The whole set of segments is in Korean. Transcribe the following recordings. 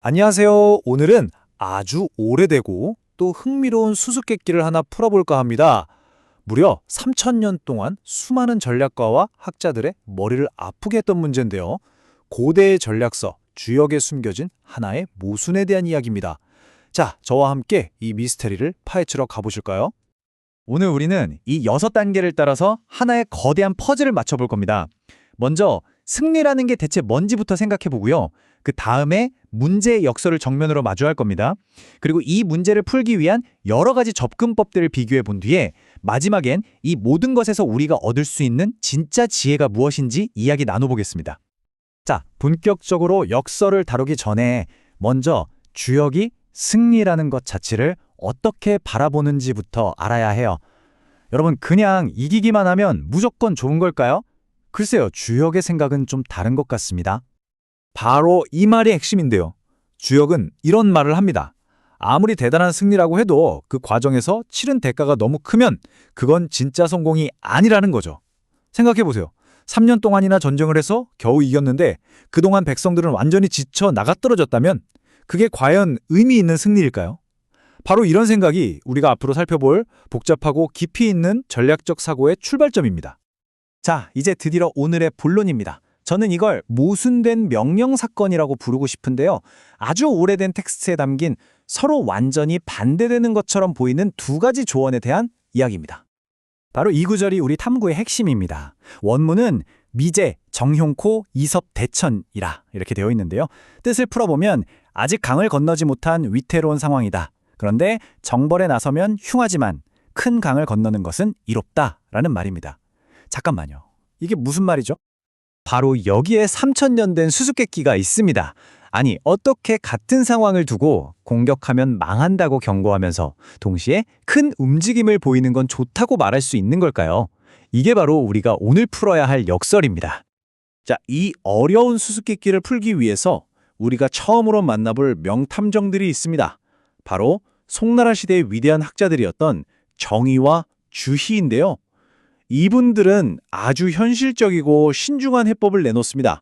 안녕하세요. 오늘은 아주 오래되고 또 흥미로운 수수께끼를 하나 풀어볼까 합니다. 무려 3,000년 동안 수많은 전략가와 학자들의 머리를 아프게 했던 문제인데요. 고대의 전략서, 주역에 숨겨진 하나의 모순에 대한 이야기입니다. 자, 저와 함께 이 미스테리를 파헤치러 가보실까요? 오늘 우리는 이 6단계를 따라서 하나의 거대한 퍼즐을 맞춰볼 겁니다. 먼저 승리라는 게 대체 뭔지부터 생각해 보고요. 그 다음에 문제의 역설을 정면으로 마주할 겁니다. 그리고 이 문제를 풀기 위한 여러 가지 접근법들을 비교해 본 뒤에 마지막엔 이 모든 것에서 우리가 얻을 수 있는 진짜 지혜가 무엇인지 이야기 나눠보겠습니다. 자, 본격적으로 역설을 다루기 전에 먼저 주역이 승리라는 것 자체를 어떻게 바라보는지부터 알아야 해요. 여러분, 그냥 이기기만 하면 무조건 좋은 걸까요? 글쎄요, 주역의 생각은 좀 다른 것 같습니다. 바로 이 말이 핵심인데요. 주역은 이런 말을 합니다. 아무리 대단한 승리라고 해도 그 과정에서 치른 대가가 너무 크면 그건 진짜 성공이 아니라는 거죠. 생각해보세요. 3년 동안이나 전쟁을 해서 겨우 이겼는데 그동안 백성들은 완전히 지쳐 나가떨어졌다면 그게 과연 의미 있는 승리일까요? 바로 이런 생각이 우리가 앞으로 살펴볼 복잡하고 깊이 있는 전략적 사고의 출발점입니다. 자, 이제 드디어 오늘의 본론입니다. 저는 이걸 모순된 명령사건이라고 부르고 싶은데요. 아주 오래된 텍스트에 담긴 서로 완전히 반대되는 것처럼 보이는 두 가지 조언에 대한 이야기입니다. 바로 이 구절이 우리 탐구의 핵심입니다. 원문은 미제, 정형코, 이섭대천이라 이렇게 되어 있는데요. 뜻을 풀어보면 아직 강을 건너지 못한 위태로운 상황이다. 그런데 정벌에 나서면 흉하지만 큰 강을 건너는 것은 이롭다라는 말입니다. 잠깐만요. 이게 무슨 말이죠? 바로 여기에 3,000년 된 수수께끼가 있습니다. 아니, 어떻게 같은 상황을 두고 공격하면 망한다고 경고하면서 동시에 큰 움직임을 보이는 건 좋다고 말할 수 있는 걸까요? 이게 바로 우리가 오늘 풀어야 할 역설입니다. 자, 이 어려운 수수께끼를 풀기 위해서 우리가 처음으로 만나볼 명탐정들이 있습니다. 바로 송나라 시대의 위대한 학자들이었던 정의와 주희인데요. 이분들은 아주 현실적이고 신중한 해법을 내놓습니다.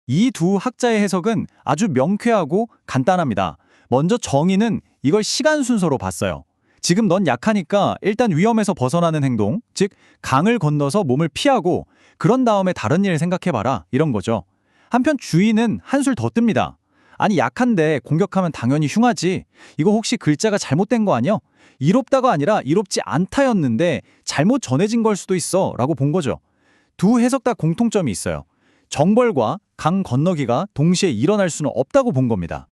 이 두 학자의 해석은 아주 명쾌하고 간단합니다. 먼저 정의는 이걸 시간 순서로 봤어요. 지금 넌 약하니까 일단 위험에서 벗어나는 행동, 즉 강을 건너서 몸을 피하고 그런 다음에 다른 일 생각해봐라, 이런 거죠. 한편 주의는 한술 더 뜹니다. 아니, 약한데 공격하면 당연히 흉하지. 이거 혹시 글자가 잘못된 거 아니야? 이롭다가 아니라 이롭지 않다였는데 잘못 전해진 걸 수도 있어 라고 본 거죠. 두 해석 다 공통점이 있어요. 정벌과 강 건너기가 동시에 일어날 수는 없다고 본 겁니다.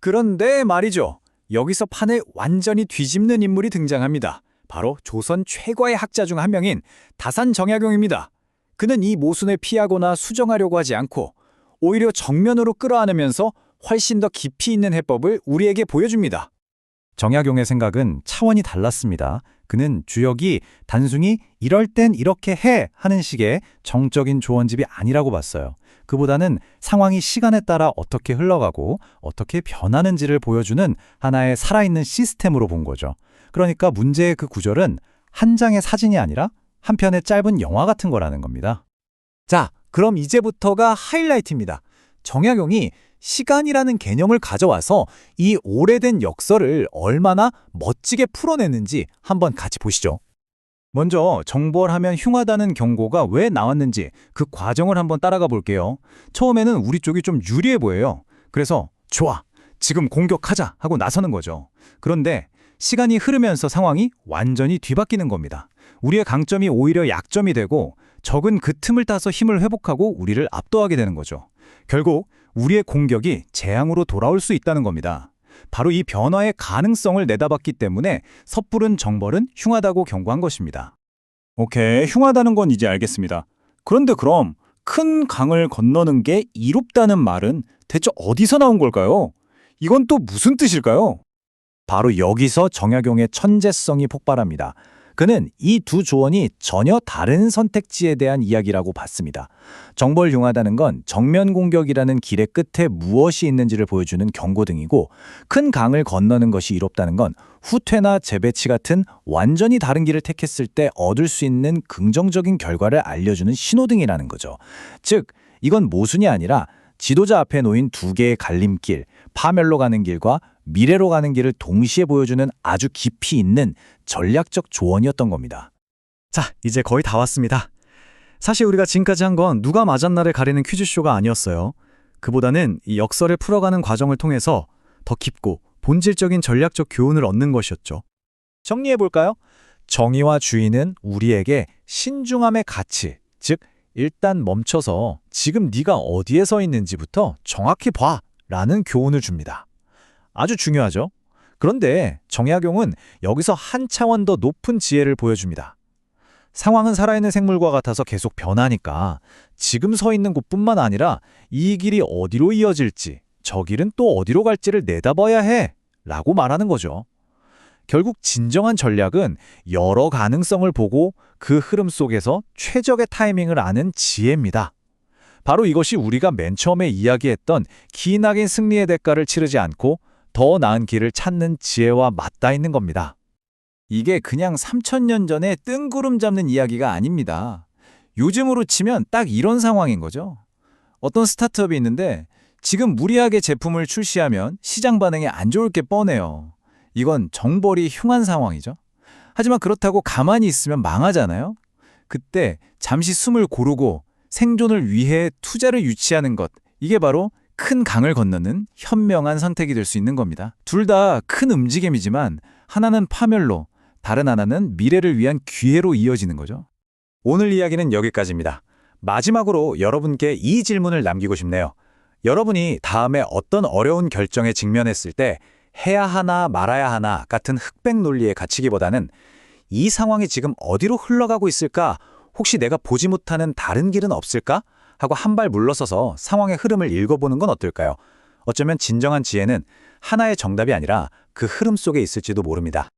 그런데 말이죠. 여기서 판을 완전히 뒤집는 인물이 등장합니다. 바로 조선 최고의 학자 중 한 명인 다산정약용입니다. 그는 이 모순을 피하거나 수정하려고 하지 않고 오히려 정면으로 끌어안으면서 훨씬 더 깊이 있는 해법을 우리에게 보여줍니다. 정약용의 생각은 차원이 달랐습니다. 그는 주역이 단순히 이럴 땐 이렇게 해 하는 식의 정적인 조언집이 아니라고 봤어요. 그보다는 상황이 시간에 따라 어떻게 흘러가고 어떻게 변하는지를 보여주는 하나의 살아있는 시스템으로 본 거죠. 그러니까 문제의 그 구절은 한 장의 사진이 아니라 한 편의 짧은 영화 같은 거라는 겁니다. 자, 그럼 이제부터가 하이라이트입니다. 정약용이 시간이라는 개념을 가져와서 이 오래된 역설을 얼마나 멋지게 풀어내는지 한번 같이 보시죠. 먼저 정벌하면 흉하다는 경고가 왜 나왔는지 그 과정을 한번 따라가 볼게요. 처음에는 우리 쪽이 좀 유리해 보여요. 그래서 좋아, 지금 공격하자 하고 나서는 거죠. 그런데 시간이 흐르면서 상황이 완전히 뒤바뀌는 겁니다. 우리의 강점이 오히려 약점이 되고 적은 그 틈을 타서 힘을 회복하고 우리를 압도하게 되는 거죠. 결국 우리의 공격이 재앙으로 돌아올 수 있다는 겁니다. 바로 이 변화의 가능성을 내다봤기 때문에 섣부른 정벌은 흉하다고 경고한 것입니다. 오케이, 흉하다는 건 이제 알겠습니다. 그런데 그럼 큰 강을 건너는 게 이롭다는 말은 대체 어디서 나온 걸까요? 이건 또 무슨 뜻일까요? 바로 여기서 정약용의 천재성이 폭발합니다. 그는 이 두 조언이 전혀 다른 선택지에 대한 이야기라고 봤습니다. 정벌 흉하다는 건 정면 공격이라는 길의 끝에 무엇이 있는지를 보여주는 경고등이고, 큰 강을 건너는 것이 이롭다는 건 후퇴나 재배치 같은 완전히 다른 길을 택했을 때 얻을 수 있는 긍정적인 결과를 알려주는 신호등이라는 거죠. 즉, 이건 모순이 아니라 지도자 앞에 놓인 두 개의 갈림길, 파멸로 가는 길과 미래로 가는 길을 동시에 보여주는 아주 깊이 있는 전략적 조언이었던 겁니다. 자, 이제 거의 다 왔습니다. 사실 우리가 지금까지 한 건 누가 맞았나를 가리는 퀴즈쇼가 아니었어요. 그보다는 이 역설을 풀어가는 과정을 통해서 더 깊고 본질적인 전략적 교훈을 얻는 것이었죠. 정리해볼까요? 정의와 주의는 우리에게 신중함의 가치, 즉 일단 멈춰서 지금 네가 어디에 서 있는지부터 정확히 봐 라는 교훈을 줍니다. 아주 중요하죠? 그런데 정약용은 여기서 한 차원 더 높은 지혜를 보여줍니다. 상황은 살아있는 생물과 같아서 계속 변하니까 지금 서 있는 곳뿐만 아니라 이 길이 어디로 이어질지, 저 길은 또 어디로 갈지를 내다봐야 해 라고 말하는 거죠. 결국 진정한 전략은 여러 가능성을 보고 그 흐름 속에서 최적의 타이밍을 아는 지혜입니다. 바로 이것이 우리가 맨 처음에 이야기했던 기나긴 승리의 대가를 치르지 않고 더 나은 길을 찾는 지혜와 맞닿아 있는 겁니다. 이게 그냥 3000년 전에 뜬구름 잡는 이야기가 아닙니다. 요즘으로 치면 딱 이런 상황인 거죠. 어떤 스타트업이 있는데 지금 무리하게 제품을 출시하면 시장 반응이 안 좋을 게 뻔해요. 이건 정벌이 흉한 상황이죠. 하지만 그렇다고 가만히 있으면 망하잖아요. 그때 잠시 숨을 고르고 생존을 위해 투자를 유치하는 것, 이게 바로 큰 강을 건너는 현명한 선택이 될 수 있는 겁니다. 둘 다 큰 움직임이지만 하나는 파멸로, 다른 하나는 미래를 위한 기회로 이어지는 거죠. 오늘 이야기는 여기까지입니다. 마지막으로 여러분께 이 질문을 남기고 싶네요. 여러분이 다음에 어떤 어려운 결정에 직면했을 때 해야 하나 말아야 하나 같은 흑백 논리에 갇히기보다는 이 상황이 지금 어디로 흘러가고 있을까? 혹시 내가 보지 못하는 다른 길은 없을까? 하고 한 발 물러서서 상황의 흐름을 읽어보는 건 어떨까요? 어쩌면 진정한 지혜는 하나의 정답이 아니라 그 흐름 속에 있을지도 모릅니다.